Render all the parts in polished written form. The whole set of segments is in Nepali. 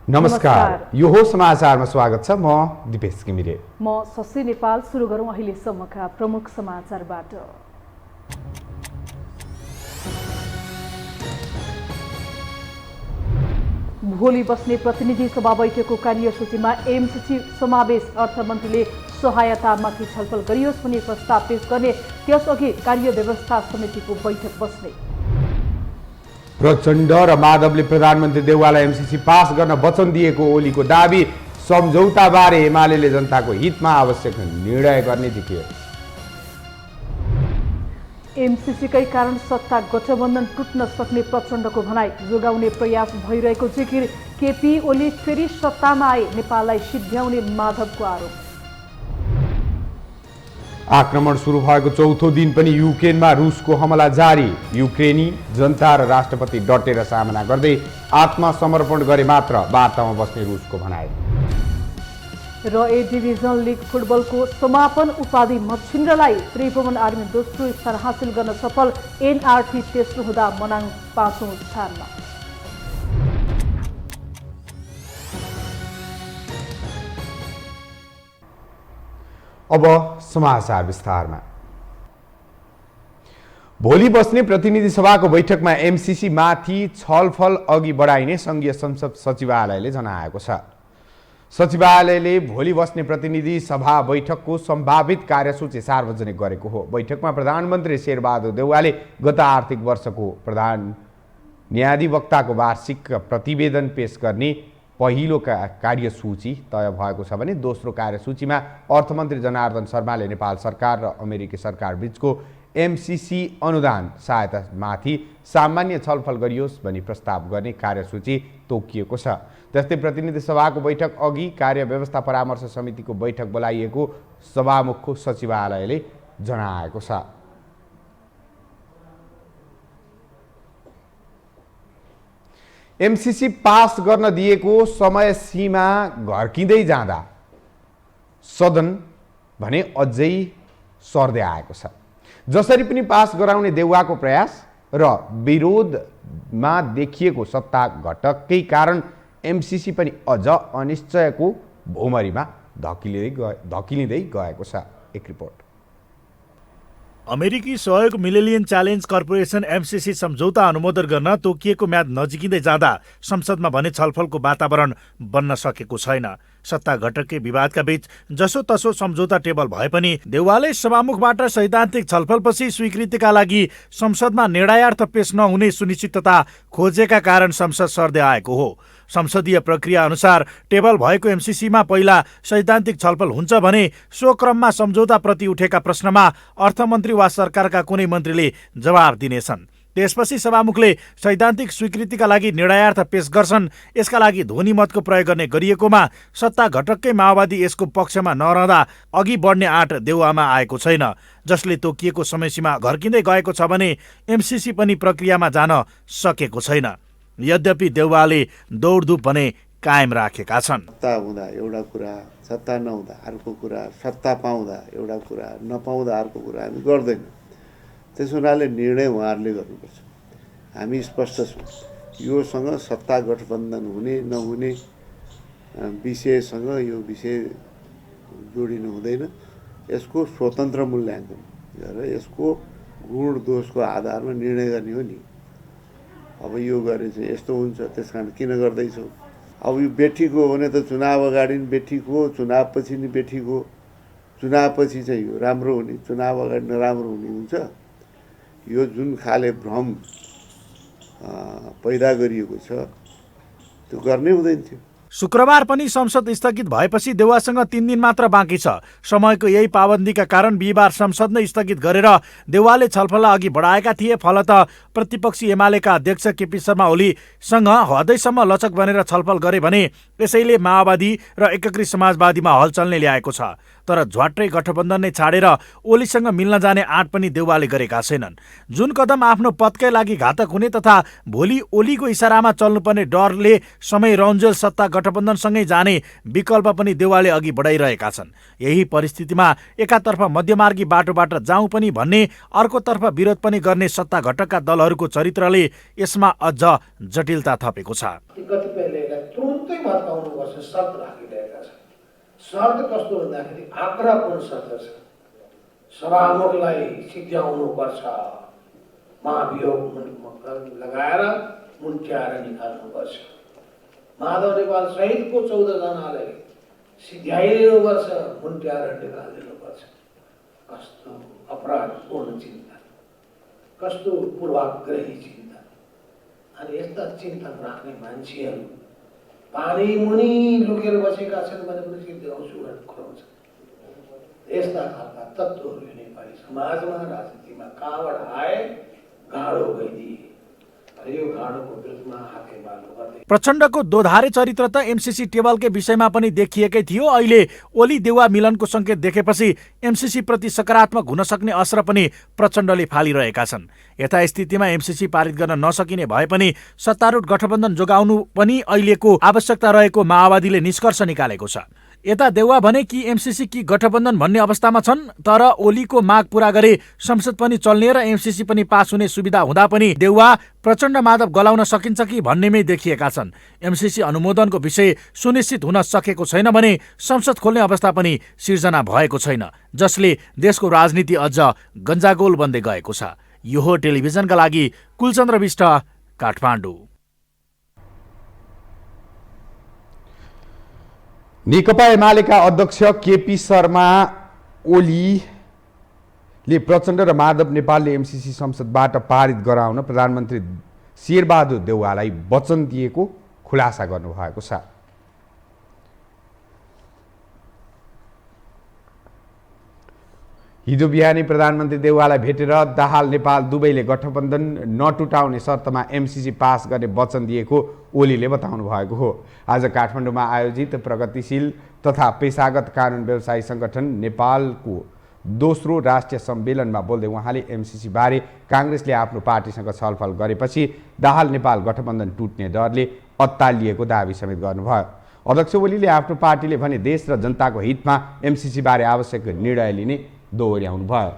नमस्कार, यो हो समाचारमा स्वागत छ। म दिपेश घिमिरे। म शशि नेपाल। सुरु गरौँ अहिलेसम्मका प्रमुख समाचारबाट। भोलि बस्ने प्रतिनिधि सभा बैठकको कार्यसूचीमा एमसीसी समावेश। अर्थमन्त्रीले सहायतामाथि छलफल गरियोस् भन्ने प्रस्ताव पेश गर्ने, त्यसअघि कार्यव्यवस्था समितिको बैठक बस्ने। प्रचण्ड र माधवले प्रधानमन्त्री देउवालाई एमसीसी पास गर्न वचन दिएको ओलीको दाबी। सम्झौताबारे एमाले जनताको हितमा आवश्यक निर्णय गर्ने देखियो। एमसीसीकै कारण सत्ता गठबन्धन टुट्न सक्ने प्रचण्डको भनाई। जोगाउने प्रयास भइरहेको जिकिर। केपी ओली फेरि सत्तामा आए नेपाललाई सिद्ध्याउने माधवको आरोप। आक्रमण सुरु भएको चौथो दिन पनि युक्रेनमा रुसको हमला जारी। युक्रेनी जनता र राष्ट्रपति डटेर सामना गर्दै आत्मसमर्पण गरे मात्र वार्तामा बस्ने रुसको भनाई। र ए डिभिजन लिग फुटबलको समापन उपाधि मच्छिन्द्रलाई। त्रिभुवन आर्मी दोस्रो स्थान हासिल गर्न सफल। एनआरटी तेस्रो हुँदा मनाङ 5औं स्थानमा। अब समाचार विस्तारमा। भोलि बस्ने प्रतिनिधि सभाको बैठकमा एमसीसी माथि छलफल अघि बढाइने संघीय संसद सचिवालयले जनाएको छ। सचिवालयले भोलि बस्ने प्रतिनिधि सभा बैठकको सम्भावित कार्यसूची सार्वजनिक गरेको हो। बैठकमा प्रधानमन्त्री शेरबहादुर देउवाले गत आर्थिक वर्षको प्रधान न्यायाधिवक्ताको वार्षिक प्रतिवेदन पेश गर्ने पहिलो कार्यसूची तय भएको छ भने दोस्रो कार्यसूचीमा अर्थमन्त्री जनार्दन शर्माले नेपाल सरकार र अमेरिकी सरकार बीचको एमसीसी अनुदान सहायतामाथि सामान्य छलफल गरियोस् भनी प्रस्ताव गर्ने कार्यसूची तोकिएको छ। त्यस्तै प्रतिनिधि सभाको बैठक अघि कार्यव्यवस्था परामर्श समितिको बैठक बोलाइएको सभामुखको सचिवालयले जनाएको छ। एमसीसी पास गर्न दिएको समय सीमा घर्किँदै जाँदा सदन भने अझै सर्दै आएको छ। जसरी पनि पास गराउने देउवाको प्रयास र विरोधमा देखिएको सत्ता घटककै कारण एमसीसी पनि अझ अनिश्चयको भोमरीमा धकिलिँदै गएको छ। एक रिपोर्ट। अमेरिकी सहयोग मिलेनियम च्यालेन्ज कर्पोरेसन एमसीसी सम्झौता अनुमोदन गर्न तोकिएको म्याद नजिकिँदै जाँदा संसदमा भने छलफलको वातावरण बन्न सकेको छैन। सत्ता घटककै विवादका बीच जसोतसो सम्झौता टेबल भए पनि देउवाले सभामुखबाट सैद्धान्तिक छलफलपछि स्वीकृतिका लागि संसदमा निर्णयार्थ पेश नहुने सुनिश्चितता खोजेका कारण संसद सर्दै आएको हो। संसदीय प्रक्रिया अनुसार टेबल भएको एमसीसीमा पहिला सैद्धान्तिक छलफल हुन्छ भने सो क्रममा सम्झौता प्रति उठेका प्रश्नमा अर्थमन्त्री वा सरकारका कुनै मन्त्रीले जवाब दिनेछन्। त्यसपछि सभामुखले सैद्धान्तिक स्वीकृतिका लागि निर्णयार्थ पेश गर्छन्। यसका लागि ध्वनि मतको प्रयोग गर्ने गरिएकोमा सत्ता घटककै माओवादी यसको पक्षमा नरहँदा अघि बढ्ने आँट देउवामा आएको छैन, जसले तोकिएको समयसीमा घर्किँदै गएको छ भने एमसीसी पनि प्रक्रियामा जान सकेको छैन। यद्यपि देउवाले दौडधुप भने कायम राखेका छन्। सत्ता हुँदा एउटा कुरा, सत्ता नहुँदा अर्को कुरा, सत्ता पाउँदा एउटा कुरा, नपाउँदा अर्को कुरा हामी गर्दैनौँ। त्यस हुनाले निर्णय उहाँहरूले गर्नुपर्छ। हामी स्पष्ट छौँ, योसँग सत्ता गठबन्धन हुने नहुने विषयसँग यो विषय जोडिनु हुँदैन। यसको स्वतन्त्र मूल्याङ्कन गरेर यसको गुण दोषको आधारमा निर्णय गर्ने हो नि। अब यो गरे चाहिँ यस्तो हुन्छ, त्यस कारण किन गर्दैछौ? अब यो बेठिक हो भने त चुनाव अगाडि नि बेठिक हो, चुनाव पछि नि बेठिक हो। चुनाव पछि चाहिँ यो राम्रो हुने, चुनाव अगाडि नराम्रो हुने हुन्छ। यो जुन खाले भ्रम पैदा गरिएको छ त्यो गर्नै हुँदैन थियो। शुक्रबार पनि संसद स्थगित भएपछि देउवासँग 3 दिन मात्र बाँकी छ। समयको यही पाबन्दीका कारण बिहिबार संसद नै स्थगित गरेर देउवाले छलफललाई अघि बढाएका थिए। फलत प्रतिपक्षी एमालेका अध्यक्ष केपी शर्मा ओलीसँग हदैसम्म लचक बनेर छलफल गरे भने यसैले माओवादी र एकीकृत समाजवादीमा हलचल्ने ल्याएको छ। तर झ्वाट्रै गठबन्धन नै छाडेर ओलीसँग मिल्न जाने आँट पनि देउवाले गरेका छैनन्। जुन कदम आफ्नो पदकै लागि घातक हुने तथा भोलि ओलीको इसारामा चल्नुपर्ने डरले समय रौन्जेल सत्ता गठबन्धनसँगै जाने विकल्प पनि देउवाले अघि बढाइरहेका छन्। यही परिस्थितिमा एकातर्फ मध्यमार्गी बाटोबाट जाउँ पनि भन्ने, अर्कोतर्फ विरोध पनि गर्ने सत्ता घटकका दलहरूको चरित्रले यसमा अझ जटिलता थपेको छ। कतिपयले तुरुन्त तुरुन्तै भत्काउनुपर्छ शर्त राखिरहेका छन्। शर्त कस्तो भन्दाखेरि आग्रहपूर्ण शर्त छ। सभामुखलाई सिद्ध्याउनुपर्छ, महाभियोग लगाएर मुन्ट्याएर निकाल्नुपर्छ। माधव नेपाल सहितको 14 जनालाई सिद्ध्याइदिनुपर्छ, मुन्ट्याएर निकालिदिनुपर्छ। कस्तो अपराधपूर्ण चिन्ता, कस्तो पूर्वाग्रही चिन्ता। अनि यस्ता चिन्ता राख्ने मान्छेहरू पानी मुनि लुकेर बसेका छन् भने पनि सिद्ध्याउँछु भनेर खुवाउँछ। यस्ता खालका तत्त्वहरू नेपाली समाजमा राजनीतिमा कहाँबाट आए, गाडो भइदिए। यो गाडोको विरुद्धमा हातेमालो गर्दै प्रचण्डको दोधारे चरित्र त एमसीसी टेबलकै विषयमा पनि देखिएकै थियो। अहिले ओली देउवा मिलनको सङ्केत देखेपछि एमसीसी प्रति सकारात्मक हुन सक्ने असर पनि प्रचण्डले फालिरहेका छन्। यथास्थितिमा एमसीसी पारित गर्न नसकिने भए पनि सत्तारूढ गठबन्धन जोगाउनु पनि अहिलेको आवश्यकता रहेको माओवादीले निष्कर्ष निकालेको छ। यता देउवा भने कि एमसीसी कि गठबन्धन भन्ने अवस्थामा छन्, तर ओलीको माग पूरा गरे संसद पनि चल्ने र एमसीसी पनि पास हुने सुविधा हुँदा पनि देउवा प्रचण्ड माधव गलाउन सकिन्छ कि भन्नेमै देखिएका छन्। एमसीसी अनुमोदनको विषय सुनिश्चित हुन सकेको छैन भने संसद खोल्ने अवस्था पनि सिर्जना भएको छैन, जसले देशको राजनीति अझ गन्जागोल बन्दै गएको छ। यो हो टेलिभिजनका लागि कुलचन्द्र विष्ट, काठमाडौँ। नेकपा एमालेका अध्यक्ष केपी शर्मा ओलीले प्रचण्ड र माधव नेपालले एमसीसी संसदबाट पारित गराउन प्रधानमन्त्री शेरबहादुर देउवालाई वचन दिएको खुलासा गर्नुभएको छ। हिजो बिहानै प्रधानमन्त्री देउवालाई भेटेर दाहाल नेपाल दुवैले गठबन्धन नटुटाउने शर्तमा एमसीसी पास गर्ने वचन दिएको ओलीले बताउनु भएको हो। आज काठमाडौँमा आयोजित प्रगतिशील तथा पेशागत कानुन व्यवसायी सङ्गठन नेपालको दोस्रो राष्ट्रिय सम्मेलनमा बोल्दै उहाँले एमसीसी बारे काङ्ग्रेसले आफ्नो पार्टीसँग छलफल गरेपछि दाहाल नेपाल गठबन्धन टुट्ने डरले अत्तालिएको दावी समेत गर्नुभयो। अध्यक्ष ओलीले आफ्नो पार्टीले भने देश र जनताको हितमा एमसीसी बारे आवश्यक निर्णय लिने दोहोर्याउनु भयो।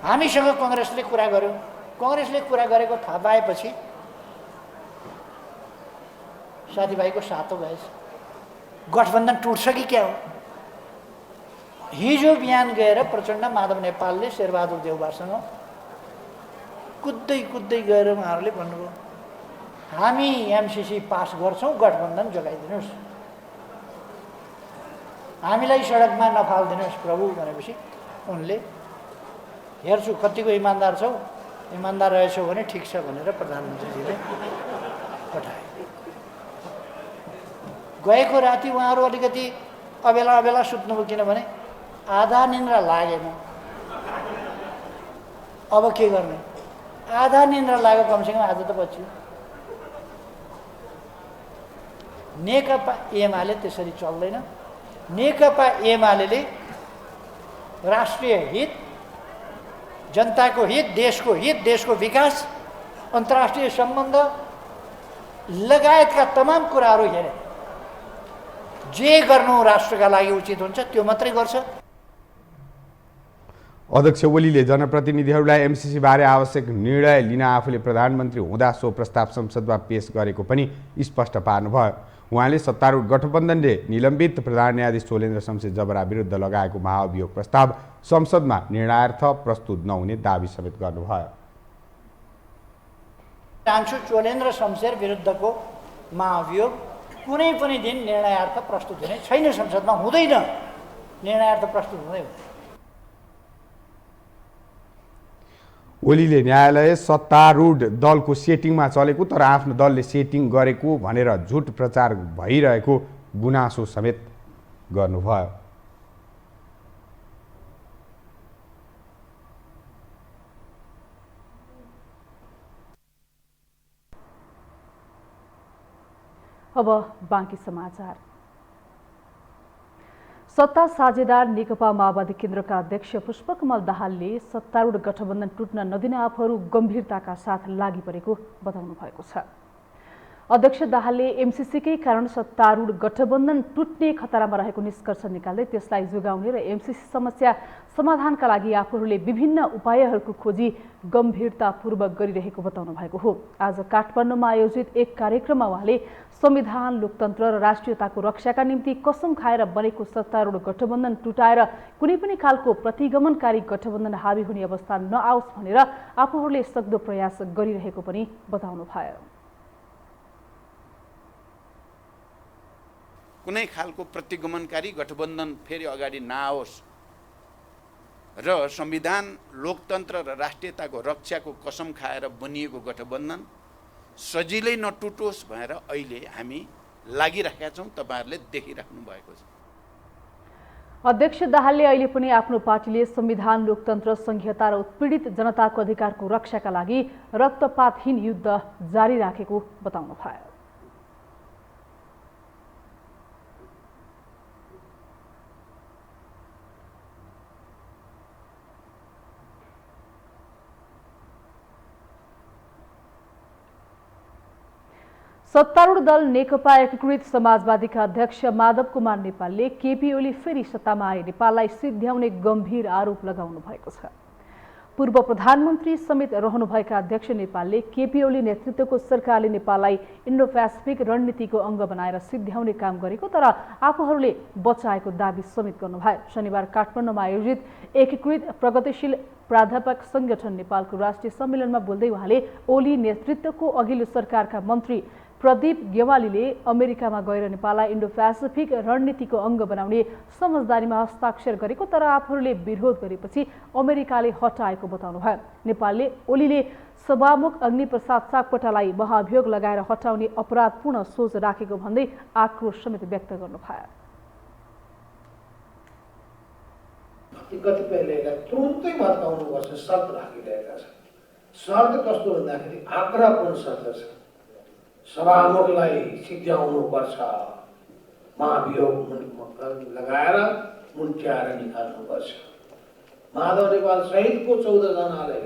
हामीसँग कङ्ग्रेसले कुरा गर्यो, कङ्ग्रेसले कुरा गरेको थाहा पाएपछि साथीभाइको सातो भएछ। गठबन्धन टुट्छ कि क्या हो? हिजो बिहान गएर प्रचण्ड माधव नेपालले शेरबहादुर देउवासँग कुद्दै कुद्दै गएर उहाँहरूले भन्नुभयो, हामी एमसीसी पास गर्छौँ, गठबन्धन जोगाइदिनुहोस्, हामीलाई सडकमा नफालिदिनुहोस् प्रभु भनेपछि उनले हेर्छु कतिको इमान्दार छौ, इमान्दार रहेछौ भने ठिक छ भनेर प्रधानमन्त्रीजीले पठाए। गएको राति उहाँहरू अलिकति अबेला अबेला सुत्नुभयो, किनभने आधा निन्द्रा लागेन। अब के गर्ने? आधा निन्द्रा लाग्यो, कमसेकम आज त बच्यो। नेकपा एमाले त्यसरी चल्दैन। नेकपा एमाले राष्ट्रिय हित, जनताको हित, देशको हित, देशको विकास, अन्तर्राष्ट्रिय सम्बन्ध लगायतका तमाम कुराहरू हेरे जे गर्नु राष्ट्रका लागि उचित हुन्छ त्यो मात्रै गर्छ। अध्यक्ष ओलीले जनप्रतिनिधिहरूलाई एमसीसी बारे आवश्यक निर्णय लिन आफूले प्रधानमन्त्री हुँदा सो प्रस्ताव संसदमा पेश गरेको पनि स्पष्ट पार्नुभयो। उहाँले सत्तारूढ गठबन्धनले निलम्बित प्रधान न्यायाधीश चोलेन्द्र शमशेर जबरा विरुद्ध लगाएको महाभियोग प्रस्ताव संसदमा निर्णयार्थ प्रस्तुत नहुने दावी समेत गर्नुभयो। चाहन्छु चोलेन्द्र शमशेर विरुद्धको महाभियोग कुनै पनि दिन निर्णयार्थ प्रस्तुत हुने छैन, संसदमा हुँदैन, निर्णयार्थ प्रस्तुत हुँदैन। ओलीले न्यायालय सत्तारूढ दलको सेटिङमा चलेको तर आफ्नो दलले सेटिङ गरेको भनेर झुट प्रचार भइरहेको गुनासो समेत गर्नुभयो। अब बाँकी समाचार। सत्ता साझेदार नेकपा माओवादी केन्द्रका अध्यक्ष पुष्पकमल दाहालले सत्तारूढ गठबन्धन टुट्न नदिन आफूहरू गम्भीरताका साथ लागि परेको बताउनु भएको छ। अध्यक्ष दाहालले एमसीसीकै कारण सत्तारूढ गठबन्धन टुट्ने खतरामा रहेको निष्कर्ष निकाल्दै त्यसलाई जोगाउने र एमसीसी समस्या समाधानका लागि आफूहरूले विभिन्न उपायहरूको खोजी गम्भीरतापूर्वक गरिरहेको बताउनु भएको हो। आज काठमाडौँमा आयोजित एक कार्यक्रममा उहाँले संविधान, लोकतन्त्र र राष्ट्रियताको रक्षाका निम्ति कसम खाएर बनेको सत्तारूढ गठबन्धन टुटाएर कुनै पनि खालको प्रतिगमनकारी गठबन्धन हावी हुने अवस्था नआओस् भनेर आफूहरूले सक्दो प्रयास गरिरहेको पनि बताउनुभयो। कुनै खालको प्रतिगमनकारी गठबन्धन फेरि अगाडि नआओस् र संविधान, लोकतन्त्र र राष्ट्रियताको रक्षाको कसम खाएर बनिएको गठबन्धन सजिलै नटुटोस् भनेर अहिले हामी लागिरहेका छौँ। तपाईँहरूले देखिराख्नु भएको छ। अध्यक्ष दाहालले अहिले पनि आफ्नो पार्टीले संविधान, लोकतन्त्र, संघीयता र उत्पीडित जनताको अधिकारको रक्षाका लागि रक्तपातहीन युद्ध जारी राखेको बताउनुभयो। सत्तारूढ दल नेकपा एकीकृत समाजवादीका अध्यक्ष माधव कुमार नेपालले केपी ओली फेरि सत्तामा आए नेपाललाई सिद्ध्याउने गम्भीर आरोप लगाउनु भएको छ। पूर्व प्रधानमन्त्री समेत रहनुभएका अध्यक्ष नेपालले केपी ओली नेतृत्वको सरकारले नेपाललाई इन्डो पेसिफिक रणनीतिको अङ्ग बनाएर सिद्ध्याउने काम गरेको तर आफूहरूले बचाएको दाबी समेत गर्नुभयो। शनिबार काठमाडौँमा आयोजित एकीकृत प्रगतिशील प्राध्यापक संगठन नेपालको राष्ट्रिय सम्मेलनमा बोल्दै उहाँले ओली नेतृत्वको अघिल्लो सरकारका मन्त्री प्रदीप गेवालीले अमेरिकामा गएर नेपाललाई इन्डो पेसिफिक रणनीतिको अङ्ग बनाउने समझदारीमा हस्ताक्षर गरेको तर आफूहरूले विरोध गरेपछि अमेरिकाले हटाएको बताउनुभयो। नेपालले ओलीले सभामुख अग्निप्रसाद सापकोटालाई महाभियोग लगाएर हटाउने अपराधपूर्ण सोच राखेको भन्दै आक्रोश समेत व्यक्त गर्नुभयो। कतिपयले तुरुन्तै भत्काउनुपर्छ शर्त राखिरहेका छन्। शर्त कस्तो भन्दाखेरि आग्रहपूर्ण शर्त छ। सभामुखलाई सिद्ध्याउनुपर्छ, महाभियोग लगाएर मुन्ट्याएर निकाल्नुपर्छ। माधव नेपाल सहितको 14 जनालाई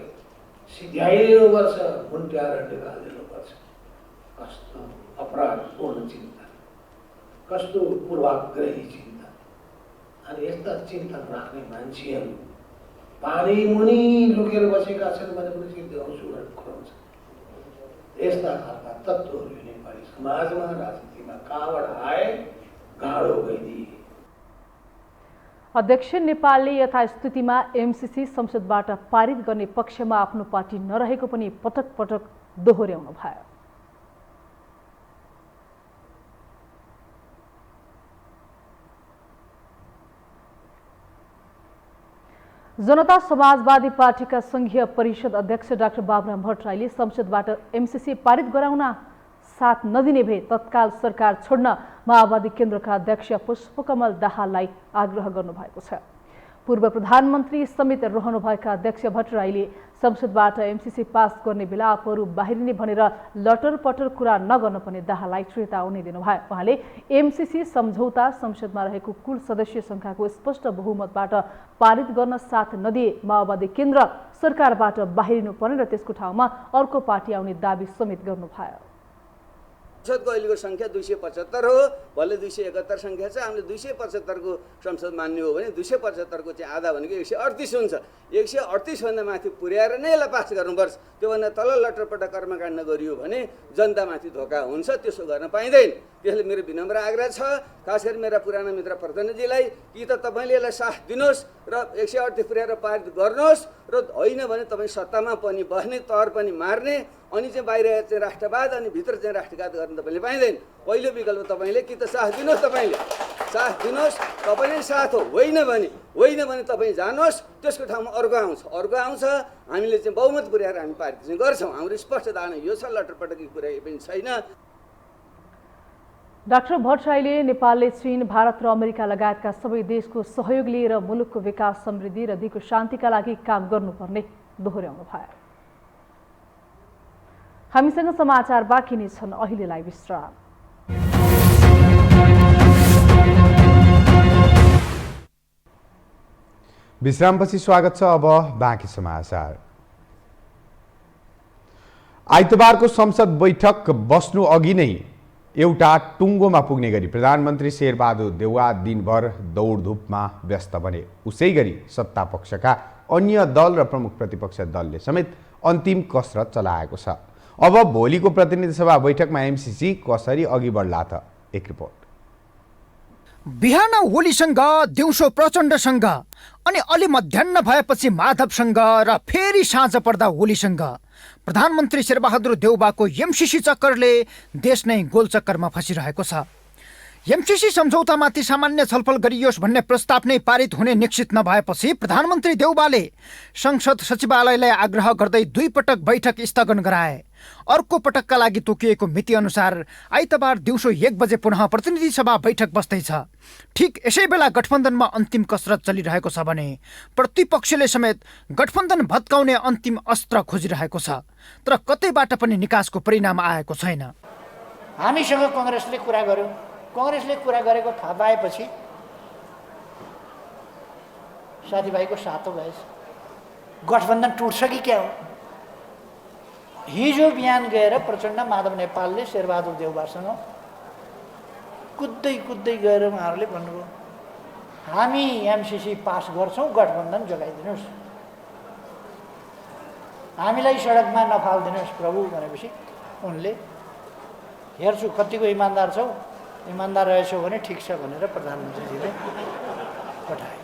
सिद्ध्याइदिनुपर्छ, मुन्ट्याएर निकालिदिनुपर्छ। कस्तो अपराधपूर्ण चिन्ता, कस्तो पूर्वाग्रही चिन्ता। अनि यस्ता चिन्ता राख्ने मान्छेहरू पानी मुनि लुकेर बसेका छन् भने पनि सिद्ध्याउँछु भन्ने खुवाउँछ। यस्ता खालका तत्त्वहरू नेपाली समाजमा, राजनीतिमा कहाँबाट आए गाडो गइदिए। अध्यक्ष नेपालले यथास्थितिमा एमसीसी संसदबाट पारित गर्ने पक्षमा आफ्नो पार्टी नरहेको पनि पटक पटक दोहोर्याउनु भयो। जनता समाजवादी पार्टीका संघीय परिषद अध्यक्ष डाक्टर बाबुराम भट्टराईले संसदबाट एमसीसी पारित गराउन साथ नदिने भए तत्काल सरकार छोड्न माओवादी केन्द्रका अध्यक्ष पुष्पकमल दाहाललाई आग्रह गर्नुभएको छ। पूर्व प्रधानमन्त्री समेत रहनुभएका अध्यक्ष भट्टराईले संसदबाट एमसीसी पास गर्ने बेला आफूहरू बाहिरिने भनेर लटरपटर कुरा नगर्न पनि दाहाललाई चेतावनी दिनुभयो। उहाँले एमसीसी सम्झौता संसदमा रहेको कुल सदस्य संख्याको स्पष्ट बहुमतबाट पारित गर्न साथ नदिए माओवादी केन्द्र सरकारबाट बाहिरिनु पर्ने र त्यसको ठाउँमा अर्को पार्टी आउने दाबी समेत गर्नुभयो। संसदको अहिलेको सङ्ख्या 275 हो, भले 271 सङ्ख्या छ। हामीले 275 को संसद मान्ने हो भने 275 को चाहिँ आधा भनेको 138 हुन्छ। 138 भन्दा माथि पुर्याएर नै यसलाई पास गर्नुपर्छ। त्योभन्दा तल लटरपट कर्मकाण्ड गरियो भने जनतामाथि धोका हुन्छ, त्यसो गर्न पाइँदैन। त्यसले मेरो विनम्र आग्रह छ, खास गरी मेरा पुराना मित्र प्रधानजीलाई, कि त तपाईँले यसलाई साथ दिनुहोस् र 138 पुर्याएर पारित गर्नुहोस्, र होइन भने तपाईँ सत्तामा पनि बस्ने, तहर पनि मार्ने, अनि चाहिँ बाहिर चाहिँ राष्ट्रवाद अनि भित्र चाहिँ राष्ट्रघात गर्न तपाईँले पाइँदैन। पहिलो विकल्प तपाईँले कि त साथ दिनुहोस्, तपाईँले साथ दिनुहोस्, तपाईँले साथ हो, होइन भने तपाईँ जानुहोस्, त्यसको ठाउँमा अर्को आउँछ। हामीले चाहिँ बहुमत पुर्याएर हामी पारित चाहिँ गर्छौँ। हाम्रो स्पष्ट धारणा यो छ, लटरपटकी कुरा पनि छैन। डाक्टर भट्टराईले नेपालले चीन, भारत र अमेरिका लगायतका सबै देशको सहयोग लिएर मुलुकको विकास, समृद्धि र दिगो शान्तिका लागि काम गर्नुपर्ने दोहोर्याउनु भयो। हामीसँग समाचार बाँकी नै छन्, अहिलेलाई विश्राम। विश्रामपछि स्वागत छ। अब बाँकी समाचार। आइतबारको संसद बैठक बस्नु अघि नै एउटा टुङ्गोमा पुग्ने गरी प्रधानमन्त्री शेरबहादुर देउवा दिनभर दौडधुपमा व्यस्त बने। उसै गरी सत्तापक्षका अन्य दल र प्रमुख प्रतिपक्ष दलले समेत अन्तिम कसरत चलाएको छ। अब भोलिको प्रतिनिधि सभा बैठकमा एमसीसी कसरी अघि बढ्ला त? एक रिपोर्ट। बिहान ओलीसँग, दिउँसो प्रचण्डसँग अनि अलि मध्याह्न भएपछि माधवसँग र फेरि साँझ पर्दा ओलीसँग प्रधानमन्त्री शेरबहादुर देउवाको एमसीसी चक्करले देश नै गोलचक्करमा फसिरहेको छ। एमसीसी सम्झौतामाथि सामान्य छलफल गरियोस् भन्ने प्रस्ताव नै पारित हुने निश्चित नभएपछि प्रधानमन्त्री देउवाले संसद सचिवालयलाई आग्रह गर्दै 2 पटक बैठक स्थगन गराए। अर्को पटकका लागि तोकिएको मिति अनुसार आइतबार दिउँसो 1 बजे पुनः प्रतिनिधि सभा बैठक बस्दैछ। ठिक यसै बेला गठबन्धनमा अन्तिम कसरत चलिरहेको छ भने प्रतिपक्षले समेत गठबन्धन भत्काउने अन्तिम अस्त्र खोजिरहेको छ, तर कतैबाट पनि निकासको परिणाम आएको छैन। हामीसँग कङ्ग्रेसले कुरा गर्यो, कङ्ग्रेसले कुरा गरेको थाहा पाएपछि साथीभाइको सातो भएछ। गठबन्धन टुट्छ कि क्या हो? हिजो बिहान गएर प्रचण्ड, माधव नेपालले शेरबहादुर देउवासँग कुद्दै कुद्दै गएर उहाँहरूले भन्नुभयो हामी एमसीसी पास गर्छौँ, गठबन्धन जोगाइदिनुहोस्, हामीलाई सडकमा नफालिदिनुहोस् प्रभु भनेपछि उनले हेर्छु कतिको इमान्दार छौ, इमान्दार रहेछौ भने ठिक छ भनेर प्रधानमन्त्रीजीले पठाए।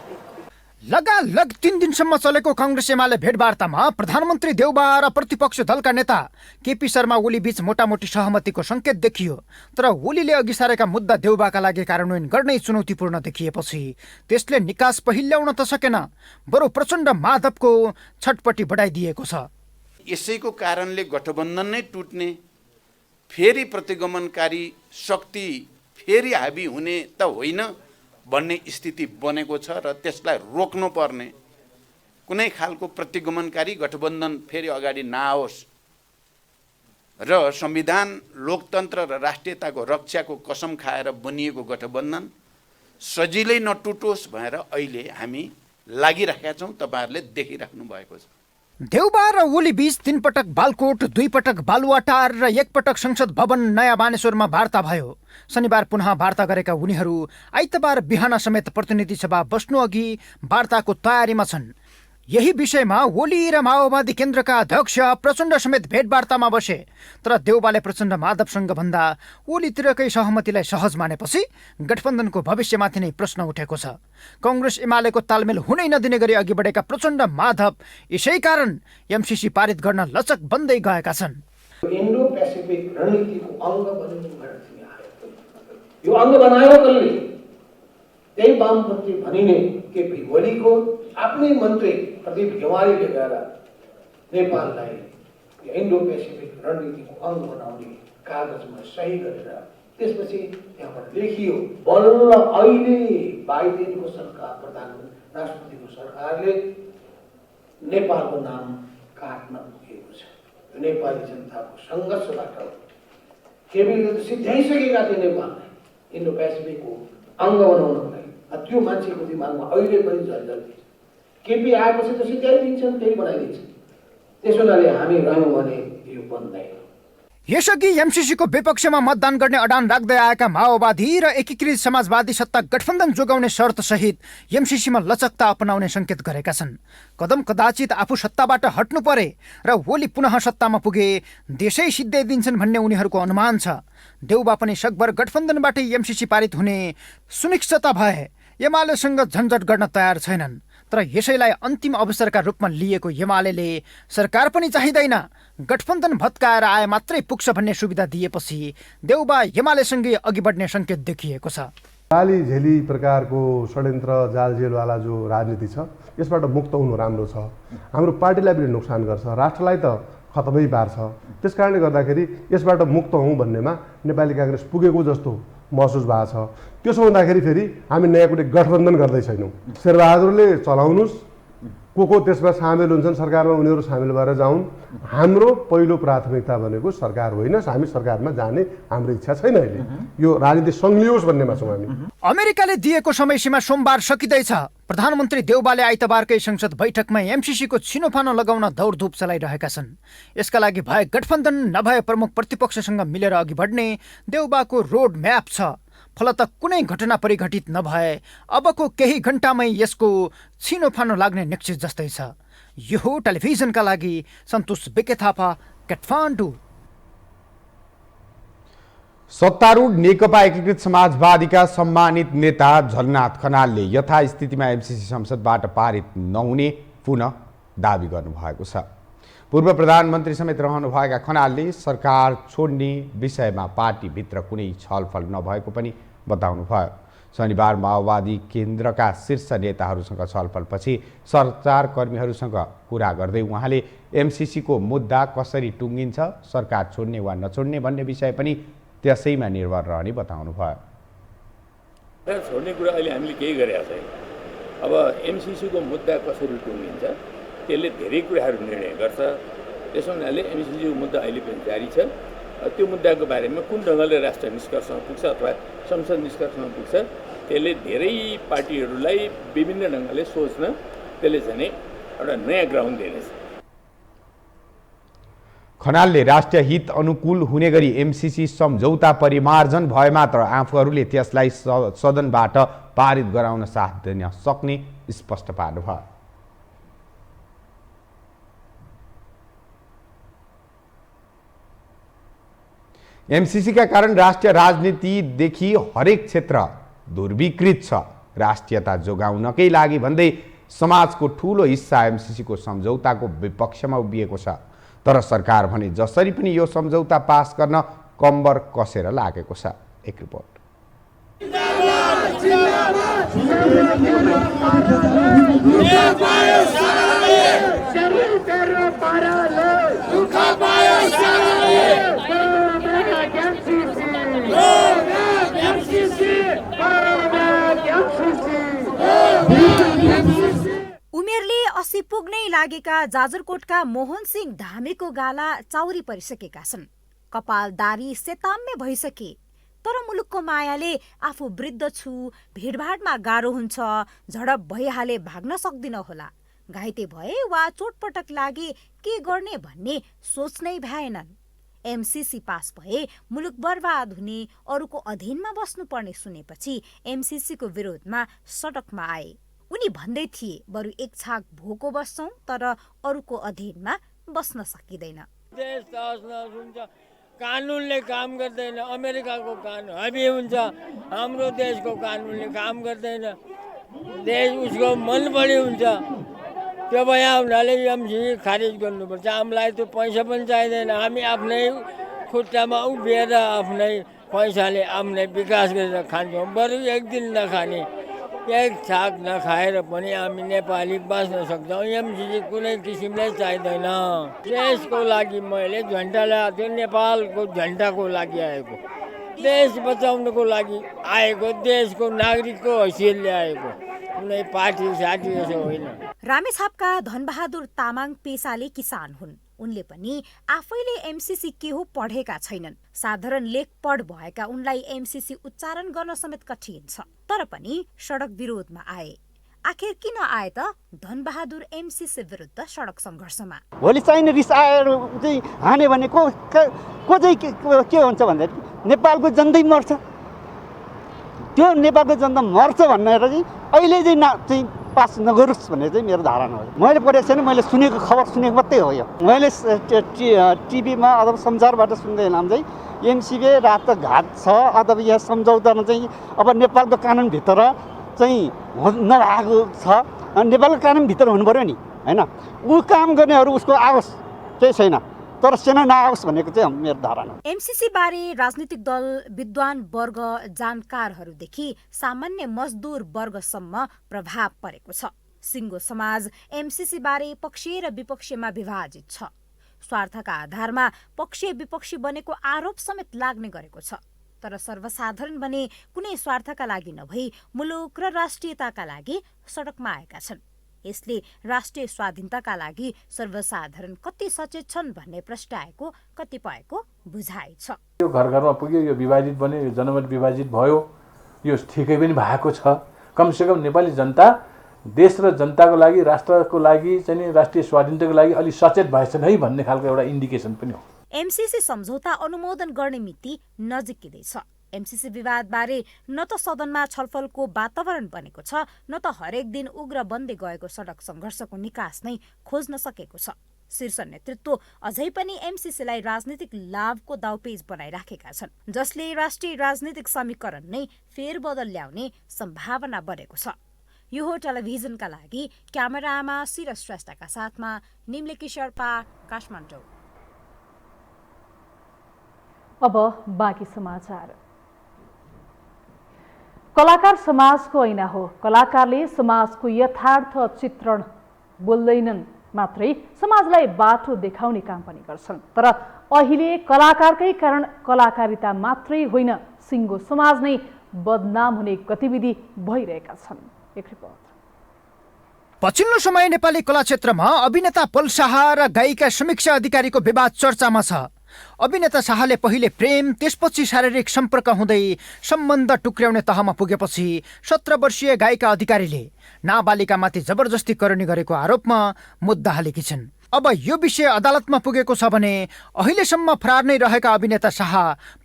लगालग 3 दिनसम्म चलेको कांग्रेस एमाले भेटवार्तामा प्रधानमन्त्री देउवा र प्रतिपक्ष दलका नेता केपी शर्मा ओली बीच मोटामोटी सहमतिको संकेत देखियो, तर ओलीले अघि सारेका मुद्दा देउवाका लागि कार्यान्वयन गर्नै चुनौतीपूर्ण देखिएपछि त्यसले निकास पहिल्याउन त सकेन, बरु प्रचण्ड माधवको छटपटी बढाइदिएको छ। यसैको कारणले गठबन्धन नै टुट्ने, फेरि प्रतिगमनकारी शक्ति फेरि हाबी हुने त होइन भन्ने स्थिति बनेको छ र त्यसलाई रोक्नुपर्ने, कुनै खालको प्रतिगमनकारी गठबन्धन फेरि अगाडि नआओस् र संविधान, लोकतन्त्र र राष्ट्रियताको रक्षाको कसम खाएर बनिएको गठबन्धन सजिलै नटुटोस् भनेर अहिले हामी लागिरहेका छौँ। तपाईँहरूले देखिराख्नु भएको छ। देउवा र ओली बीच 3 पटक बालकोट, 2 पटक बालुवाटार र 1 पटक संसद भवन नयाँ बानेश्वरमा वार्ता भयो। शनिबार पुनः वार्ता गरेका उनीहरू आइतबार बिहान समेत प्रतिनिधि सभा बस्नु अघि वार्ताको तयारीमा छन्। यही विषयमा ओली र माओवादी केन्द्रका अध्यक्ष प्रचण्ड समेत भेटवार्तामा बसे, तर देउवाले प्रचण्ड माधवसँग भन्दा ओलीतिरकै सहमतिलाई सहज मानेपछि गठबन्धनको भविष्यमाथि नै प्रश्न उठेको छ। कांग्रेस एमालेको तालमेल हुनै नदिने गरी अघि बढेका प्रचण्ड माधव यसै कारण एमसीसी पारित गर्न लचक बन्दै गएका छन्। इन्डो पेसिफिक रणनीतिको अङ्ग बनिने भएपछि यो अङ्ग बनायो कसले? त्यही वामपन्थी भनिने केपी ओलीको आफ्नै मन्त्री प्रदीप गेवालीले गएर नेपाललाई इन्डो पेसिफिक रणनीतिको अङ्ग बनाउने कागजमा सही गरेर त्यसपछि त्यहाँबाट लेखियो। बल्ल अहिले बाइडेनको सरकार, प्रधानमन्त्री राष्ट्रपतिको सरकारले नेपालको नाम काट्न पुगेको छ। नेपाली जनताको सङ्घर्षबाट केपीले त सिद्ध्याइसकेका थिए नेपाललाई इन्डो पेसिफिकको अङ्ग बनाउनको लागि। त्यो मान्छेको दिमागमा अहिले पनि जलजल थियो। केपी आएपछि त सिद्ध्याइदिन्छन्, त्यही बनाइदिन्छन्। त्यसो हुनाले हामी रह्यौँ भने यो बन्दैन। यसअघि एमसीसीको विपक्षमा मतदान गर्ने अडान राख्दै आएका माओवादी र एकीकृत समाजवादी सत्ता गठबन्धन जोगाउने शर्त सहित एमसीसीमा लचकता अपनाउने संकेत गरेका छन्। कदम कदाचित आफू सत्ताबाट हट्नु परे र ओली पुनः सत्तामा पुगे देशै सिद्ध्याइदिन्छन् भन्ने उनीहरूको अनुमान छ। देउवा पनि सकभर गठबन्धनबाटै एमसीसी पारित हुने सुनिश्चितता भए एमालेसँग झन्झट गर्न तयार छैनन्, तर यसैलाई अन्तिम अवसरका रूपमा लिएको एमालेले सरकार पनि चाहिँदैन, गठबन्धन भत्काएर आए मात्रै पुग्छ भन्ने सुविधा दिएपछि देउवा एमालेसँगै अघि बढ्ने संकेत देखिएको छ। जाली झेली प्रकारको षड्यन्त्र, जालजेलवाला जो राजनीति छ यसबाट मुक्त हुनु राम्रो छ। हाम्रो पार्टीलाई पनि नोक्सान गर्छ, राष्ट्रलाई त खतमै पार्छ। त्यस कारणले गर्दाखेरि यसबाट मुक्त हौँ भन्नेमा नेपाली काङ्ग्रेस पुगेको जस्तो महसुस भएको छ। त्यसो हुँदाखेरि फेरि हामी नयाँ कुनै गठबन्धन गर्दै छैनौँ। शेरबहादुरले चलाउनुहोस्, को त्यसमा सामेल हुन्छन् सरकारमा उनीहरू सामेल भएर जाउन्। हाम्रो पहिलो प्राथमिकता भनेको सरकार होइन, हामी सरकारमा जाने हाम्रो इच्छा छैन। अहिले यो राजनीति सङ्घियोस् भन्नेमा छौँ हामी। अमेरिकाले दिएको समयसीमा सोमबार सकिँदैछ। प्रधानमन्त्री देउबाले आइतबारकै संसद बैठकमा एमसिसीको छिनोफानो लगाउन दौडधुप चलाइरहेका छन्। यसका लागि भए गठबन्धन नभए प्रमुख प्रतिपक्षसँग मिलेर अघि बढ्ने देउबाको रोड म्याप छ। फलत कुनै घटना परिघटित नभए अबको केही घण्टामै यसको छिनोफानो लाग्ने निश्चित जस्तै छ। यो टेलिभिजनका लागि सन्तोष बिके थापा, काठमाडौँ। सत्तारूढ नेकपा एकीकृत समाजवादीका सम्मानित नेता झलनाथ खनालले यथास्थितिमा एमसिसी संसदबाट पारित नहुने पुनः दावी गर्नुभएको छ। पूर्व प्रधानमन्त्री समेत रहनुभएका खनालले सरकार छोड्ने विषयमा पार्टीभित्र कुनै छलफल नभएको पनि बताउनुभयो। शनिबार माओवादी केन्द्रका शीर्ष नेताहरूसँग छलफलपछि सञ्चारकर्मीहरूसँग कुरा गर्दै उहाँले एमसिसीको मुद्दा कसरी टुङ्गिन्छ, सरकार छोड्ने वा नछोड्ने भन्ने विषय पनि त्यसैमा निर्भर रहने बताउनुभयो। छोड्ने कुरा अहिले हामीले केही गरेका छैन। अब एमसिसीको मुद्दा कसरी टुङ्गिन्छ त्यसले धेरै कुराहरू निर्णय गर्छ। त्यसो हुनाले एमसिसीको मुद्दा अहिले पनि जारी छ। त्यो मुद्दाको बारेमा कुन ढङ्गले राष्ट्र निष्कर्षमा पुग्छ अथवा संसद निष्कर्षमा पुग्छ त्यसले धेरै पार्टीहरूलाई विभिन्न ढङ्गले सोच्न त्यसले चाहिँ एउटा नयाँ ग्राउन्ड दिनेछ। खनालले राष्ट्रिय हित अनुकूल हुने गरी एमसिसी सम्झौता परिमार्जन भए मात्र आफूहरूले त्यसलाई सदनबाट पारित गराउन साथ दिन सक्ने स्पष्ट पार्नुभयो। एमसिसीका कारण राष्ट्रिय राजनीतिदेखि हरेक क्षेत्र दुर्विकृत छ। राष्ट्रियता जोगाउनकै लागि भन्दै समाजको ठूलो हिस्सा एमसिसीको सम्झौताको विपक्षमा उभिएको छ। तर सरकार भने जसरी पनि यो सम्झौता पास गर्न कम्बर कसेर लागेको छ। एक रिपोर्ट। उमेरले 80 पुग्नै लागेका जाजरकोटका मोहन सिंह धामीको गाला चाउरी परिसकेका छन्। कपाल दारी सेताम्मे भइसके। तर मुलुकको मायाले आफू वृद्ध छु, भिडभाडमा गाह्रो हुन्छ, झडप भइहाले भाग्न सक्दिन होला, घाइते भए वा चोटपटक लागे के गर्ने भन्ने सोच नै भएनन्। एमसिसी पास भए मुलुक बर्बाद हुने, अरूको अधीनमा बस्नुपर्ने सुनेपछि एमसिसीको विरोधमा सडकमा आए। उनी भन्दै थिए बरु एक छाक भोको बस्छौं तर अरूको अधीनमा बस्न सकिँदैन। देश तहस नहस हुन्छ, कानुनले काम गर्दैन, अमेरिकाको कानुन हाबी हुन्छ, हाम्रो देशको कानुनले काम गर्दैन, देश उसको मन पनि हुन्छ। त्यो भए हुनाले एमसिसी खारिज गर्नुपर्छ। हामीलाई त्यो पैसा पनि चाहिँदैन, हामी आफ्नै खुट्टामा उभिएर आफ्नै पैसाले आफ्नै विकास गरेर खान्छौँ। बरु एक दिन नखाने, एक छाक नखाएर पनि हामी नेपाली बाँच्न सक्छौँ। एमसिसी कुनै किसिमले चाहिँदैन। देशको लागि मैले झन्डा ल्याएको थियो, नेपालको झन्डाको लागि आएको, देश बचाउनको लागि आएको, देशको नागरिकको हैसियतले आएको, कुनै पार्टी साथी यसो होइन। रामेछापका धनबहादुर तामाङ पेसाले किसान हुन्। उनले पनि आफैले एमसिसी के हो पढेका छैनन्। साधारण लेख पढ भएका उनलाई एमसिसी उच्चारण गर्न समेत कठिन छ। तर पनि सडक विरोधमा आए। आखिर किन आए त धनबहादुर एमसिसी विरुद्ध सडक सङ्घर्षमा? भोलि चाहिने रिस आएर चाहिँ हाने भने को चाहिँ के हुन्छ भन्दाखेरि नेपालको जनता मर्छ। त्यो नेपालको जनता मर्छ भनेर चाहिँ अहिले चाहिँ पास नगरोस् भन्ने चाहिँ मेरो धारणा हो। मैले पढेको छैन, मैले सुनेको खबर सुनेको मात्रै हो। यो मैले टिभीमा अथवा सञ्चारबाट सुन्दै नाम चाहिँ एमसिसी रात घाट छ अथवा यहाँ सम्झौतामा चाहिँ अब नेपालको कानुनभित्र चाहिँ नभएको छ। नेपालको कानुनभित्र हुनु पऱ्यो नि, होइन? ऊ काम गर्नेहरू उसको आओस्, केही छैन, तर सेना नआओस् भनेको चाहिँ मेरो धारणा। एमसिसी बारे राजनीतिक दल, विद्वान वर्ग, जानकारहरूदेखि सामान्य मजदुर वर्गसम्म प्रभाव परेको छ। सिङ्गो समाज एमसिसी बारे पक्षीय र विपक्षीयमा विभाजित छ। स्वार्थका आधारमा पक्षीय विपक्षी बनेको आरोप समेत लाग्ने गरेको छ। तर सर्वसाधारण भने कुनै स्वार्थका लागि नभई मुलुक र राष्ट्रियताका लागि सडकमा आएका छन्। यसले राष्ट्रिय स्वाधीनताका लागि सर्वसाधारण कति सचेत छन् भन्ने प्रश्न आएको कतिपयको बुझाइ छ। यो घर घरमा पुग्यो, यो विभाजित बन्यो, यो जनमत विभाजित भयो, यो ठिकै पनि भएको छ। कमसेकम नेपाली जनता देश र जनताको लागि राष्ट्रको लागि चाहिँ नि राष्ट्रिय स्वाधीनताको लागि अलि सचेत भएछन् है भन्ने खालको एउटा इन्डिकेसन पनि हो। एमसीसी सम्झौता अनुमोदन गर्ने मिति नजिकिँदैछ। एमसीसी विवादबारे न त सदनमा छलफलको वातावरण बनेको छ, न त हरेक दिन उग्र बन्दै गएको सडक सङ्घर्षको निकास नै खोज्न सकेको छ। शीर्ष नेतृत्व अझै पनि एमसीसीलाई राजनीतिक लाभको दाउपेच बनाइराखेका छन्, जसले राष्ट्रिय राजनीतिक समीकरण नै फेरबदल ल्याउने सम्भावना बढेको छ। यो हो टेलिभिजनका लागि क्यामेरामा सिर श्रेष्ठका साथमा निम्लेकी शेर्पा, काठमाडौँ। अब बाँकी समाचार। कलाकार समाजको ऐना हो। कलाकारले समाजको यथार्थ चित्रण बोल्दैनन् मात्रै, समाजलाई बाटो देखाउने काम पनि गर्छन्। तर अहिले कलाकारकै कारण कलाकारिता मात्रै होइन, सिङ्गो समाज नै बदनाम हुने गतिविधि भइरहेका छन्। एक रिपोर्ट। पछिल्लो समय नेपाली कला क्षेत्रमा अभिनेता पल शाह र गायिका समीक्षा अधिकारीको विवाद चर्चामा छ। अभिनेता शाहले पहिले प्रेम, त्यसपछि शारीरिक सम्पर्क हुँदै सम्बन्ध टुक्र्याउने तहमा पुगेपछि 17 वर्षीय गायिका अधिकारीले नाबालिकामाथि जबरजस्ती करणी गरेको आरोपमा मुद्दा हालेकी छिन्। अब यो विषय अदालतमा पुगेको छ भने अहिलेसम्म फरार नै रहेका अभिनेता शाह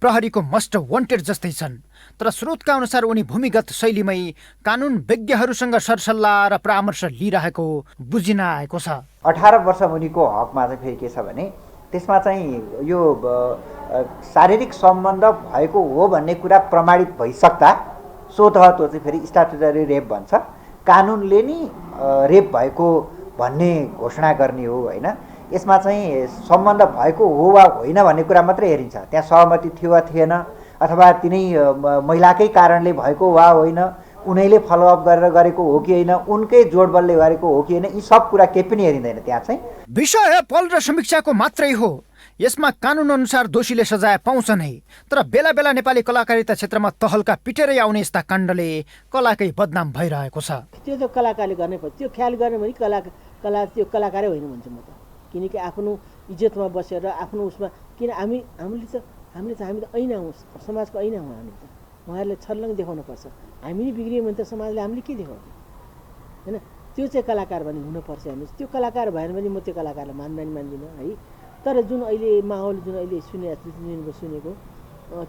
प्रहरीको मस्ट वान्टेड जस्तै छन्। तर स्रोतका अनुसार उनी भूमिगत शैलीमै कानुन विज्ञहरूसँग सरसल्लाह र परामर्श लिइरहेको बुझिन आएको छ। 18 वर्ष मुनिको हकमा चाहिँ फेरि के छ भने त्यसमा चाहिँ यो शारीरिक सम्बन्ध भएको हो भन्ने कुरा प्रमाणित भइसक्दा स्वतः त्यो चाहिँ फेरि स्ट्याट्युटरी रेप भन्छ। कानुनले नि रेप भएको भन्ने घोषणा गर्ने हो होइन। यसमा चाहिँ सम्बन्ध भएको हो वा होइन भन्ने कुरा मात्रै हेरिन्छ। त्यहाँ सहमति थियो वा थिएन, अथवा तिनै महिलाकै कारणले भएको वा होइन, उनैले फलोअप गरेर गरेको हो कि होइन, उनकै जोडबलले गरेको हो कि होइन, यी सब कुरा केही पनि हेरिँदैन। त्यहाँ चाहिँ विषय पल र समीक्षाको मात्रै हो। यसमा कानुन अनुसार दोषीले सजाय पाउँछ नै। तर बेला बेला नेपाली कलाकारिता क्षेत्रमा तहल्का पिटेरै आउने यस्ता काण्डले कलाकै बदनाम भइरहेको छ। त्यो त कलाकारले गर्नै पर्छ। त्यो ख्याल गर्ने भने कला त्यो कलाकारै होइन भन्छु म त। किनकि आफ्नो इज्जतमा बसेर आफ्नो उसमा किन हामीले त ऐना हौँ, समाजको ऐना हौँ हामी त। उहाँहरूले छर्लङ देखाउनुपर्छ। हामी नै बिग्रियो भने त समाजले हामीले के देखाउने होइन। त्यो चाहिँ कलाकार भने हुनुपर्छ। हामी त्यो कलाकार भएन भने म त्यो कलाकारलाई मान्दिनँ है। तर जुन अहिले माहौल जुन अहिले सुनेको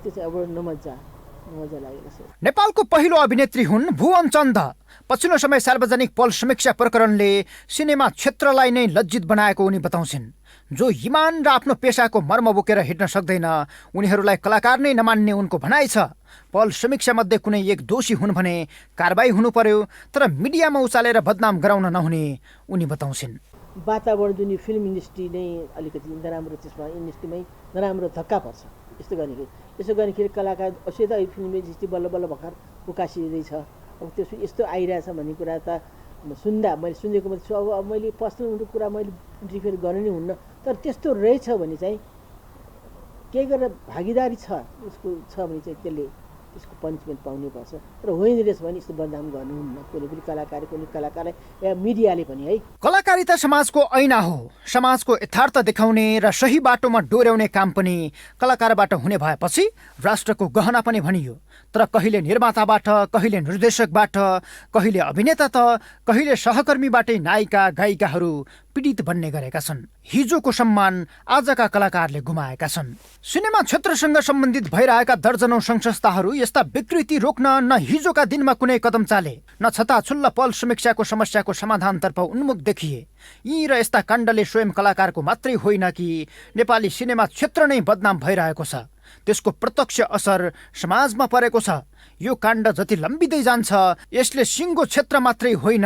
त्यो चाहिँ अब नमजा लागेको छ। नेपालको पहिलो अभिनेत्री हुन् भुवन चन्द। पछिल्लो समय सार्वजनिक पल समीक्षा प्रकरणले सिनेमा क्षेत्रलाई नै लज्जित बनाएको उनी बताउँछिन्। जो इमान र आफ्नो पेसाको मर्म बोकेर हिँड्न सक्दैन उनीहरूलाई कलाकार नै नमान्ने उनको भनाइ छ। पल समीक्षा मध्ये कुनै एक दोषी हुन् भने कारबाही हुनु पर्यो, तर मिडियामा उचालेर बदनाम गराउन नहुने उनी बताउँछिन्। वातावरण जुन फिल्म इन्डस्ट्री नै अलिकति नराम्रो, त्यसमा इन्डस्ट्रीमै नराम्रो धक्का पर्छ। यसो गर्दाखेरि कलाकार अवश्य त फिल्म इन्डस्ट्री बल्ल बल्ल भर्खर उकासिँदैछ। अब त्यसो यस्तो आइरहेछ भन्ने कुरा त मैले सुनेको अब मैले पर्सनल कुरा मैले इन्टरफियर गर्न नै हुन्न। तर त्यस्तो रहेछ भने चाहिँ केही गरेर भागीदारी छ उसको छ भने चाहिँ त्यसले त्यसको पनिसमेन्ट पाउनै पर्छ। तर होइन रहेछ भने यस्तो बदनाम गर्नुहुन्न कुनै पनि कलाकारलाई या मिडियाले पनि है। कलाकारिता समाजको ऐना हो। समाजको यथार्थ देखाउने र सही बाटोमा डोर्याउने काम पनि कलाकारबाट हुने भएपछि राष्ट्रको गहना पनि भनियो। तर कहिले निर्माताबाट, कहिले निर्देशकबाट, कहिले अभिनेता त कहिले सहकर्मीबाटै नायिका गायिकाहरू पीडित बन्ने गरेका छन्। हिजोको सम्मान आजका कलाकारले गुमाएका छन्। सिनेमा क्षेत्रसँग सम्बन्धित भइरहेका दर्जनौं संघ संस्थाहरू यस्ता विकृति रोक्न न हिजोका दिनमा कुनै कदम चाले, न छताछुल्ल पल समीक्षाको समस्याको समाधानतर्फ उन्मुख देखिए। यी र यस्ता काण्डले स्वयं कलाकारको मात्रै होइन कि नेपाली सिनेमा क्षेत्र नै बदनाम भइरहेको छ। त्यसको प्रत्यक्ष असर समाजमा परेको छ। यो काण्ड जति लम्बिँदै जान्छ यसले सिङ्गो क्षेत्र मात्रै होइन,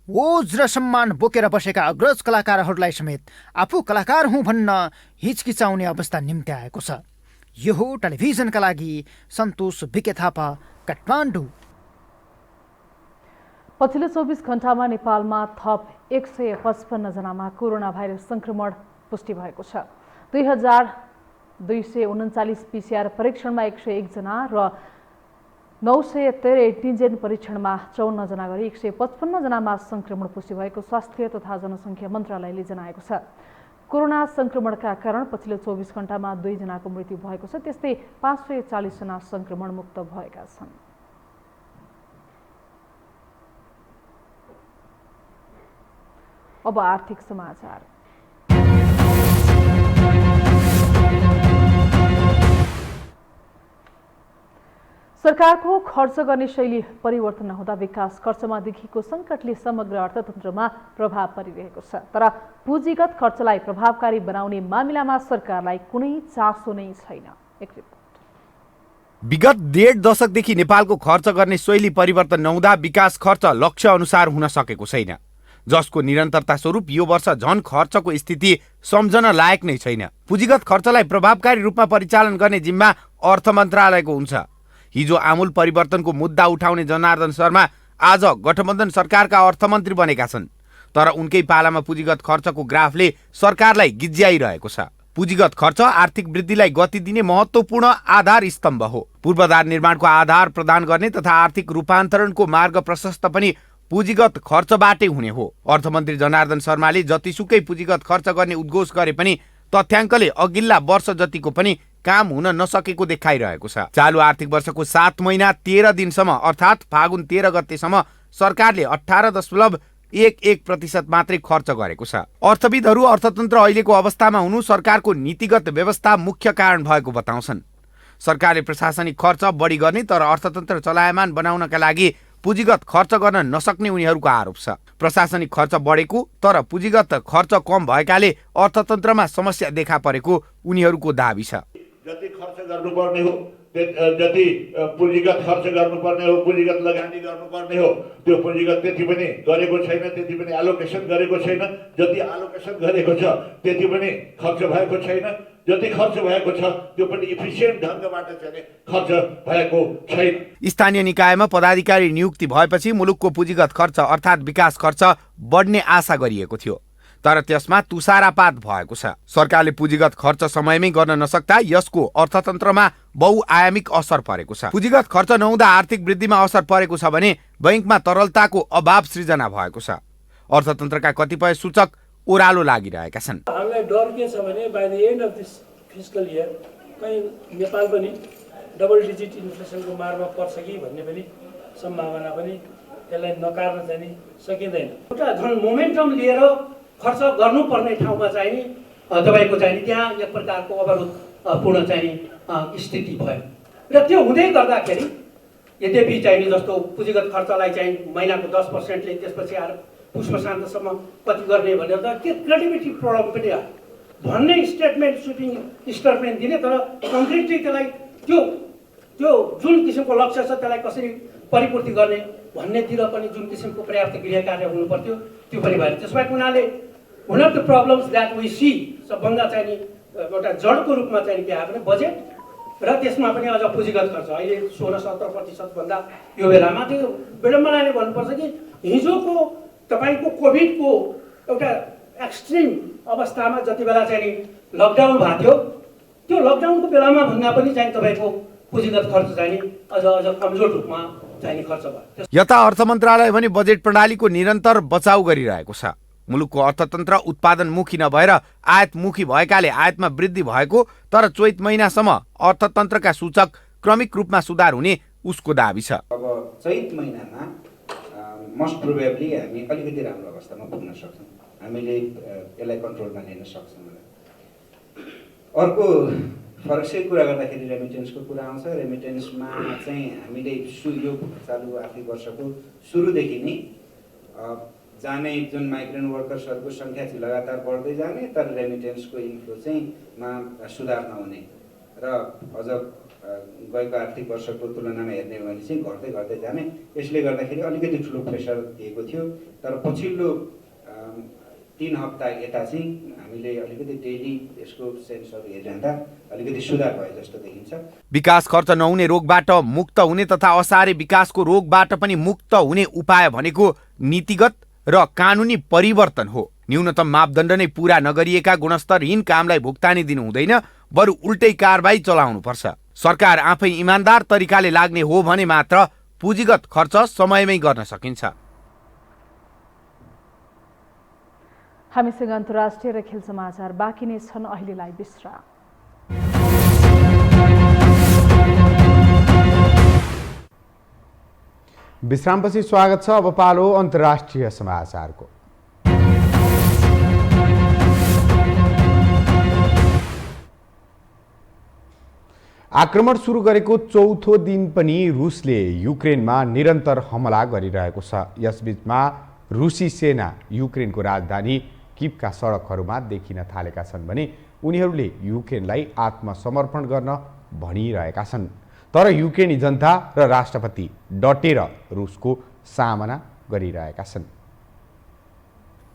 ओज र सम्मान बोकेर बसेका अग्रज कलाकारहरूलाई समेत आफू कलाकार हुँ भन्न हिचकिचाउने अवस्था निम्त्याएको छ। यो हो टेलिभिजनका लागि सन्तोष बिके थापा, काठमाडौँ। पछिल्लो 24 घण्टामा नेपालमा थप 155 जनामा कोरोना भाइरस संक्रमण पुष्टि भएको छ। 2239 पीसीआर परीक्षणमा 101 जना र 913 एन्टिजेन परीक्षणमा 54 जना गरी 155 जनामा संक्रमण पुष्टि भएको स्वास्थ्य तथा जनसङ्ख्या मन्त्रालयले जनाएको छ। कोरोना संक्रमणका कारण पछिल्लो 24 घण्टामा 2 जनाको मृत्यु भएको छ। त्यस्तै 540 जना संक्रमण मुक्त भएका छन्। अब आर्थिक समाचार। सरकारको खर्च गर्ने शैली परिवर्तन नहुँदा विकास खर्चमा देखिएको सङ्कटले समग्र अर्थतन्त्रमा प्रभाव परिरहेको छ। तर पुँजीगत खर्चलाई प्रभावकारी बनाउने मामिलामा सरकारलाई कुनै चासो नै छैन। एक रिपोर्ट। विगत 1.5 दशकदेखि नेपालको खर्च गर्ने शैली परिवर्तन नहुँदा विकास खर्च लक्ष्य अनुसार हुन सकेको छैन, जसको निरन्तरता स्वरूप यो वर्ष झन खर्चको स्थिति सम्झन लायक नै छैन। पुँजीगत खर्चलाई प्रभावकारी रूपमा परिचालन गर्ने जिम्मा अर्थ मन्त्रालयको हुन्छ। हिजो आमूल परिवर्तनको मुद्दा उठाउने जनार्दन शर्मा आज गठबन्धन सरकारका अर्थमन्त्री बनेका छन्, तर उनकै पालामा पुँजीगत खर्चको ग्राफले सरकारलाई गिज्याइरहेको छ। पुँजीगत खर्च आर्थिक वृद्धिलाई गति दिने महत्त्वपूर्ण आधार स्तम्भ हो। पूर्वाधार निर्माणको आधार प्रदान गर्ने तथा आर्थिक रूपान्तरणको मार्ग प्रशस्त पनि पुँजीगत खर्चबाटै हुने हो। अर्थमन्त्री जनार्दन शर्माले जतिसुकै पुँजीगत खर्च गर्ने उद्घोष गरे पनि तथ्याङ्कले अघिल्ला वर्ष जतिको पनि काम हुन नसकेको देखाइरहेको छ। चालु आर्थिक वर्षको 7 महिना 13 दिनसम्म अर्थात् फागुन 13 गतेसम्म सरकारले 18.11% मात्रै खर्च गरेको छ। अर्थविदहरू अर्थतन्त्र अहिलेको अवस्थामा हुनु सरकारको नीतिगत व्यवस्था मुख्य कारण भएको बताउँछन्। सरकारले प्रशासनिक खर्च बढी गर्ने तर अर्थतन्त्र चलायमान बनाउनका लागि पुँजीगत खर्च गर्न नसक्ने उनीहरूको आरोप छ। प्रशासनिक खर्च बढेको तर पुँजीगत खर्च कम भएकाले अर्थतन्त्रमा समस्या देखा परेको उनीहरूको दाबी छ। जति खर्च गर्नुपर्ने हो, जति पुँजीगत खर्च गर्नुपर्ने हो, पुँजीगत लगानी गर्नुपर्ने हो, त्यो पुँजीगत त्यति पनि गरेको छैन, त्यति पनि एलोकेसन गरेको छैन। जति एलोकेसन गरेको छ त्यति पनि खर्च भएको छैन। जति खर्च भएको छ त्यो पनि इफिसियन्ट ढङ्गबाट चाहिँ खर्च भएको छैन। स्थानीय निकायमा पदाधिकारी नियुक्ति भएपछि मुलुकको पुँजीगत खर्च अर्थात् विकास खर्च बढ्ने आशा गरिएको थियो, तर त्यसमा तुषारापात भएको छ। सरकारले पुँजीगत खर्च समयमै गर्न नसक्दा यसको अर्थतन्त्रमा बहुआयामिक असर परेको छ। पुँजीगत खर्च नहुँदा आर्थिक वृद्धिमा असर परेको छ भने बैंकमा तरलताको अभाव सृजना भएको छ। अर्थतन्त्रका कतिपय सूचक ओह्रालो लागिरहेका छन्। हामीलाई डर के छ भने by the end of this fiscal year कहीँ नेपाल पनि डबल डिजिट इन्फ्लेसनको मारमा पर्छ कि भन्ने पनि सम्भावना पनि यसलाई नकार्न चाहिँ नि सकिँदैन। एउटा झन् मोमेन्टम लिएर खर्च गर्नुपर्ने ठाउँमा चाहिँ नि तपाईँको चाहिँ नि त्यहाँ एक प्रकारको अवरोधपूर्ण चाहिँ नि स्थिति भयो र त्यो हुँदै गर्दाखेरि यद्यपि चाहिँ नि जस्तो पुँजीगत खर्चलाई चाहिँ महिनाको 10%ले त्यसपछि आएर पुष्प शान्तसम्म कति गर्ने भनेर त के क्रेडिबिलिटी प्रब्लम पनि आयो भन्ने स्टेटमेन्ट दिने, तर कङ्क्रिटली त्यसलाई त्यो जुन किसिमको लक्ष्य छ त्यसलाई कसरी परिपूर्ति गर्ने भन्नेतिर पनि जुन किसिमको पर्याप्त गृह कार्य हुनुपर्थ्यो त्यो पनि भएन। त्यसमा हुनाले one of the problems that we see सबभन्दा चाहिँ नि एउटा जडको रूपमा चाहिँ के आयो भने बजेट र त्यसमा पनि अझ पुँजीगत खर्च अहिले 16-17% भन्दा यो बेलामा त्यो विडम्बनाले भन्नुपर्छ कि हिजोको तपाईँको कोभिडको एउटा एक्सट्रिम अवस्थामा जति बेला चाहिँ नि लकडाउन भएको थियो त्यो लकडाउनको बेलामा भन्दा पनि चाहिँ तपाईँको पुँजीगत खर्च चाहिँ नि अझ कमजोर रूपमा चाहिँ खर्च भयो। यता अर्थ मन्त्रालय भने बजेट प्रणालीको निरन्तर बचाउ गरिरहेको छ। मुलुकको अर्थतन्त्र उत्पादनमुखी नभएर आयातमुखी भएकाले आयातमा वृद्धि भएको तर चैत महिनासम्म अर्थतन्त्रका सूचक क्रमिक रूपमा सुधार हुने उसको दाबी छ। अब चैत महिनामा मोस्ट प्रोबेबली हामी अलिकति राम्रो अवस्थामा पुग्न सक्छौँ, हामीले यसलाई कन्ट्रोलमा लिन सक्छौँ। अर्को फरक कुरा गर्दाखेरि रेमिटेन्सको कुरा आउँछ। रेमिटेन्समा चाहिँ हामीले यो चालु आर्थिक वर्षको सुरुदेखि नै जाने जुन माइग्रेन्ट वर्कर्सहरूको सङ्ख्या चाहिँ लगातार बढ्दै जाने तर रेमिटेन्सको इन्फ्लो चाहिँ सुधार नहुने र अझ गएको आर्थिक वर्षको तुलनामा हेर्ने हो भने चाहिँ घट्दै जाने। यसले गर्दाखेरि अलिकति ठुलो प्रेसर दिएको थियो, तर पछिल्लो 3 हप्ता यता चाहिँ हामीले अलिकति डेली यसको सेन्सहरू हेरिरहँदा अलिकति सुधार भयो जस्तो देखिन्छ। विकास खर्च नहुने रोगबाट मुक्त हुने तथा असारे विकासको रोगबाट पनि मुक्त हुने उपाय भनेको नीतिगत र कानुनी परिवर्तन हो। न्यूनतम मापदण्ड नै पूरा नगरिएका गुणस्तरहीन कामलाई भुक्तानी दिनु हुँदैन, बरु उल्टै कारबाही चलाउनुपर्छ। सरकार आफै इमान्दार तरिकाले लाग्ने हो भने मात्र पुँजीगत खर्च समयमै गर्न सकिन्छ। हामीसँग अन्तर्राष्ट्रिय र खेल समाचार बाँकी नै छन्, अहिलेलाई विश्राम। विश्रामपछि स्वागत छ। अब पालो अन्तर्राष्ट्रिय समाचारको। आक्रमण सुरु गरेको चौथो दिन पनि रुसले युक्रेनमा निरन्तर हमला गरिरहेको छ। यसबीचमा रुसी सेना युक्रेनको राजधानी किभका सडकहरूमा देखिन थालेका छन् भने उनीहरूले युक्रेनलाई आत्मसमर्पण गर्न भनिरहेका छन्। तर युक्रेनी जनता र राष्ट्रपति डटेर रुसको सामना गरिरहेका छन्।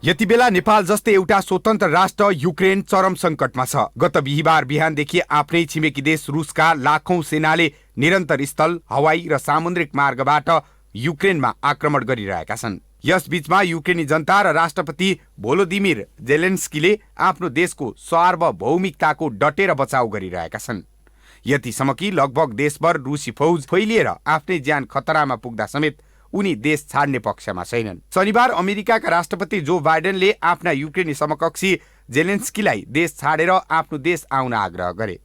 यति बेला नेपाल जस्तै एउटा स्वतन्त्र राष्ट्र युक्रेन चरम संकटमा छ। गत बिहीबार बिहानदेखि आफ्नै छिमेकी देश रुसका लाखौं सेनाले निरन्तर स्थल, हवाई र सामुद्रिक मार्गबाट युक्रेनमा आक्रमण गरिरहेका छन्। यसबीचमा युक्रेनी जनता र राष्ट्रपति भोलोदिमिर जेलेन्स्कीले आफ्नो देशको सार्वभौमिकताको डटेर बचाउ गरिरहेका छन्। यतिसम्म कि लगभग देशभर रुसी फौज फैलिएर आफ्नै ज्यान खतरामा पुग्दा समेत उनी देश छाड्ने पक्षमा छैनन्। शनिबार अमेरिकाका राष्ट्रपति जो बाइडेनले आफ्ना युक्रेनी समकक्षी जेलेन्स्कीलाई देश छाडेर आफ्नो देश आउन आग्रह गरे।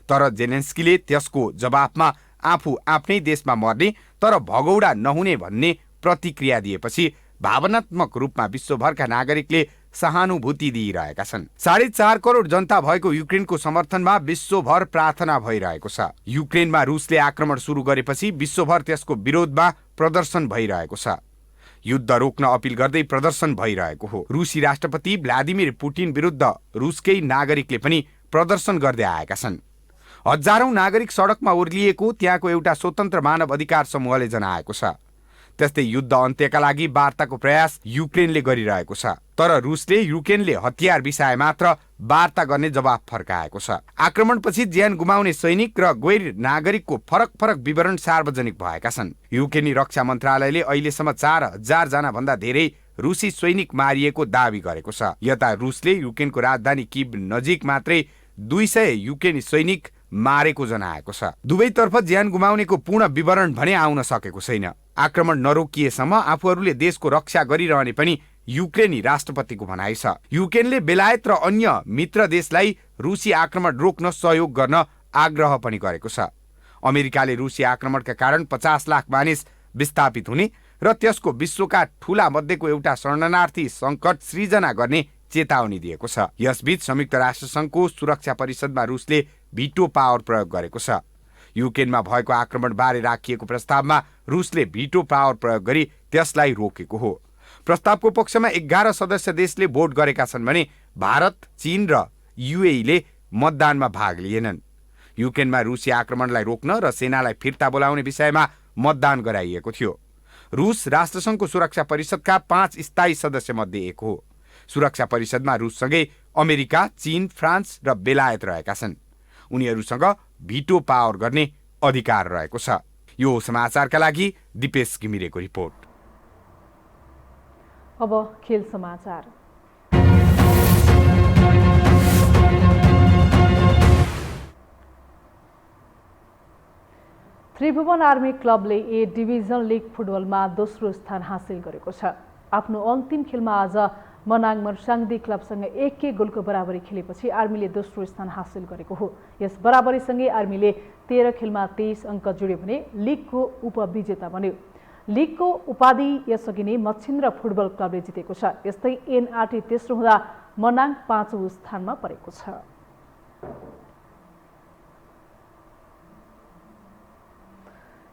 तर जेलेन्स्कीले त्यसको जवाफमा आफू आफ्नै देशमा मर्ने तर भगौडा नहुने भन्ने प्रतिक्रिया दिएपछि भावनात्मक रूपमा विश्वभरका नागरिकले सहानुभूति दिइरहेका छन्। 4.5 करोड जनता भएको युक्रेनको समर्थनमा विश्वभर प्रार्थना भइरहेको छ। युक्रेनमा रुसले आक्रमण सुरु गरेपछि विश्वभर त्यसको विरोधमा प्रदर्शन भइरहेको छ। युद्ध रोक्न अपील गर्दै प्रदर्शन भइरहेको हो। रुसी राष्ट्रपति भ्लादिमिर पुटिन विरुद्ध रुसकै नागरिकले पनि प्रदर्शन गर्दै आएका छन्। हजारौं नागरिक सडकमा ओर्लिएको त्यहाँको एउटा स्वतन्त्र मानव अधिकार समूहले जनाएको छ। त्यस्तै युद्ध अन्त्यका लागि वार्ताको प्रयास युक्रेनले गरिरहेको छ। तर रुसले युक्रेनले हतियार बिसाए मात्र वार्ता गर्ने जवाफ फर्काएको छ। आक्रमणपछि ज्यान गुमाउने सैनिक र गैर नागरिकको फरक फरक विवरण सार्वजनिक भएका छन्। युक्रेनी रक्षा मन्त्रालयले अहिलेसम्म 4000 जना भन्दा धेरै रुसी सैनिक मारिएको दावी गरेको छ। यता रुसले युक्रेनको राजधानी किभ नजिक मात्रै 200 युक्रेनी सैनिक मारेको जनाएको छ। दुवैतर्फ ज्यान गुमाउनेको पूर्ण विवरण भने आउन सकेको छैन। आक्रमण नरोकिएसम्म आफूहरूले देशको रक्षा गरिरहने पनि युक्रेनी राष्ट्रपतिको भनाइ छ। युक्रेनले बेलायत र अन्य मित्र देशलाई रुसी आक्रमण रोक्न सहयोग गर्न आग्रह पनि गरेको छ। अमेरिकाले रुसी आक्रमणका कारण 50 लाख मानिस विस्थापित हुने र त्यसको विश्वका ठूला मध्येको एउटा शरणार्थी सङ्कट सृजना गर्ने चेतावनी दिएको छ। यसबीच संयुक्त राष्ट्रसङ्घको सुरक्षा परिषदमा रुसले भिटो पावर प्रयोग गरेको छ। युक्रेनमा भएको आक्रमण बारे राखिएको प्रस्तावमा रुसले भिटो पावर प्रयोग गरी त्यसलाई रोकेको हो। प्रस्तावको पक्षमा 11 सदस्य देशले भोट गरेका छन् भने भारत, चीन र युएईले मतदानमा भाग लिएनन्। युक्रेनमा रुसी आक्रमणलाई रोक्न र सेनालाई फिर्ता बोलाउने विषयमा मतदान गराइएको थियो। रुस राष्ट्रसङ्घको सुरक्षा परिषदका 5 स्थायी सदस्य मध्ये एक हो। सुरक्षा परिषदमा रुससँगै अमेरिका, चीन, फ्रान्स र बेलायत रहेका छन्। उनीहरूसँग भिटो पावर गर्ने अधिकार रहेको छ। यो समाचारका लागि दिपेश घिमिरेको रिपोर्ट। अब खेल समाचार। त्रिभुवन आर्मी क्लबले ए डिभिजन लिग फुटबलमा दोस्रो स्थान हासिल गरेको छ। आफ्नो अन्तिम खेलमा आज मनाङ मर्साङदी क्लबसँग 1-1 गोलको बराबरी खेलेपछि आर्मीले दोस्रो स्थान हासिल गरेको हो। यस बराबरीसँगै आर्मीले 13 खेलमा 23 अङ्क जोड्यो भने लिगको उपविजेता बन्यो। लिगको उपाधि यसअघि नै मच्छिन्द्र फुटबल क्लबले जितेको छ। यस्तै एनआरटी तेस्रो हुँदा मनाङ 5औं स्थानमा परेको छ।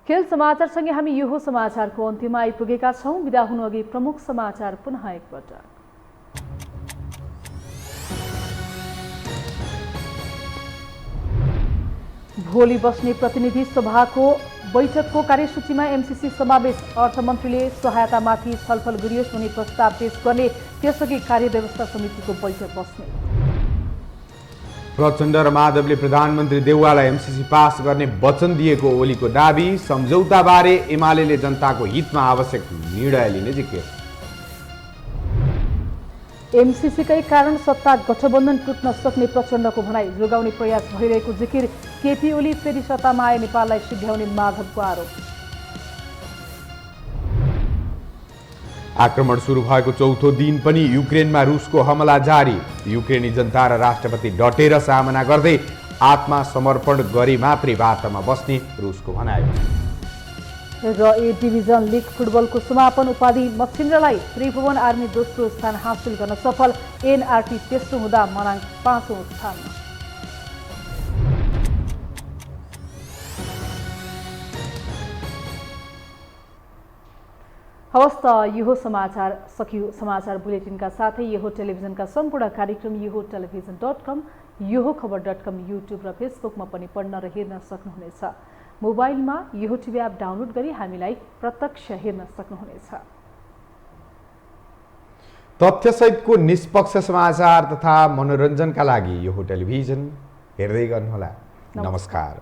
खेल समाचारसँगै हामी यो समाचारको अन्त्यमा आइपुगेका छौं। बिदा हुनु अघि प्रमुख समाचार पुनः एकपटक। भोलि बस्ने प्रतिनिधि सभाको बैठकको कार्यसूचीमा एमसीसी समावेश। अर्थमन्त्रीले सहायतामाथि छलफल गरियोस् भन्ने प्रस्ताव पेश गर्ने, त्यसअघि कार्यव्यवस्था समितिको बैठक बस्ने। प्रचण्ड र माधवले प्रधानमन्त्री देउवालाई एमसीसी पास गर्ने वचन दिएको ओलीको दाबी। सम्झौताबारे एमाले जनताको हितमा आवश्यक निर्णय लिने जिकिर। एमसीसीकै कारण सत्ता गठबन्धन टुट्न सक्ने प्रचण्डको भनाई। जोगाउने प्रयास भइरहेको जिकिर। केपी ओली फेरि सत्तामा आए नेपाललाई सिध्याउने माधवको आरोप। आक्रमण सुरु भएको चौथो दिन पनि युक्रेनमा रुसको हमला जारी। युक्रेनी जनता र राष्ट्रपति डटेर सामना गर्दै आत्मसमर्पण गरे मात्रै वार्तामा बस्ने रुसको भनाइ। र ए डिभिजन लिग फुटबलको समापन उपाधि मच्छिन्द्रलाई। त्रिभुवन आर्मी दोस्रो स्थान हासिल गर्न सफल। एनआरटी तेस्रो हुँदा मनाङ 5औं स्थानमा। हवस् त यो समाचार सकियो। समाचार बुलेटिनका साथै यो टेलिभिजनका सम्पूर्ण कार्यक्रम यो टेलिभिजन.com, यो खबर.com, युट्युब र फेसबुकमा पनि पढ्न र हेर्न सक्नुहुनेछ। मोबाइलमा यो टिभी एप डाउनलोड गरी हामीलाई प्रत्यक्ष हेर्न सक्नुहुनेछ। तथ्यसहितको निष्पक्ष समाचार तथा मनोरञ्जनका लागि यो टेलिभिजन हेर्दै गर्नुहोला। नमस्कार।